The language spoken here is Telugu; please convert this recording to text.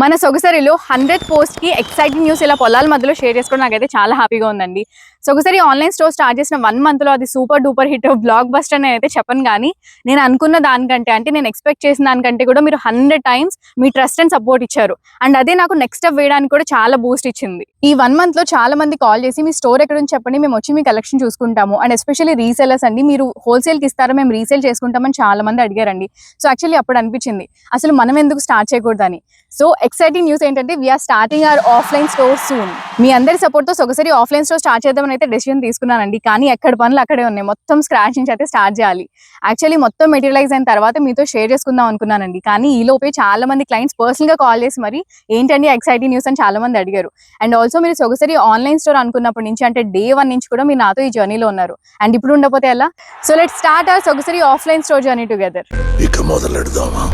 మన సొగసరిలో 100th పోస్ట్ కి ఎక్సైటింగ్ న్యూస్ ఇలా పొలాల మధ్యలో షేర్ చేసుకోవడం నాకైతే చాలా హ్యాపీగా ఉందండి. సొగసరి ఆన్లైన్ స్టోర్ స్టార్ట్ చేసిన 1 మంత్ లో అది super duper hit block buster అని అయితే చెప్పను, కానీ నేను అనుకున్న దానికంటే అంటే నేను ఎక్స్పెక్ట్ చేసిన దానికంటే కూడా మీరు 100 times me trust and support ఇచ్చారు. అండ్ అదే నాకు నెక్స్ట్ స్టెప్ వేయడానికి కూడా చాలా బూస్ట్ ఇచ్చింది. ఈ 1 మంత్ లో చాలా మంది కాల్ చేసి మీ స్టోర్ ఎక్కడ ఉంది చెప్పండి, మేము వచ్చి మీ కలెక్షన్ చూసుకుంటాము. అండ్ ఎస్పెషల్లీ రీసేలర్స్ అండి, మీరు హోల్సేల్ కి ఇస్తారా, మేము రీసేల్ చేసుకుంటామని చాలా మంది అడిగారండి. సో యాక్చువల్లీ అప్పుడు అనిపించింది అసలు మనం ఎందుకు స్టార్ట్ చేయకూడదని. సో ఎక్సైటింగ్ న్యూస్ ఏంటంటే we are starting our offline store soon. మీ అందరి సపోర్ట్ తో ఒకసారి ఆఫ్లైన్ స్టోర్ స్టార్ట్ చేద్దామని అయితే డెసిషన్ తీసుకున్నానండి. కానీ ఎక్కడ పనులు అక్కడే ఉన్నాయి, మొత్తం స్క్రాచ్ నుంచి అయితే స్టార్ట్ చేయాలి. యాక్చువల్లీ మొత్తం మెటీరియలైజ్ అయిన తర్వాత మీతో షేర్ చేసుకుందాం అనుకున్నానండి. కానీ ఈ లోపే చాలా మంది క్లయింట్స్ పర్సనల్ గా కాల్ చేసి మరి ఏంటండి ఎక్సైటింగ్ న్యూస్ అని చాలా మంది అడిగారు. అండ్ ఆల్సో మీరు ఒకసారి ఆన్లైన్ స్టోర్ అనుకున్నప్పటి నుంచి అంటే డే 1 నుంచి కూడా మీరు నాతో ఈ జర్నీలో ఉన్నారు. అండ్ ఇప్పుడు ఉండకపోతే ఎలా? సో లెట్స్ స్టార్ట్ అవర్ ఒకసారి ఆఫ్లైన్ స్టోర్ జర్నీ టుగెదర్. ఇక మొదలెడదామా?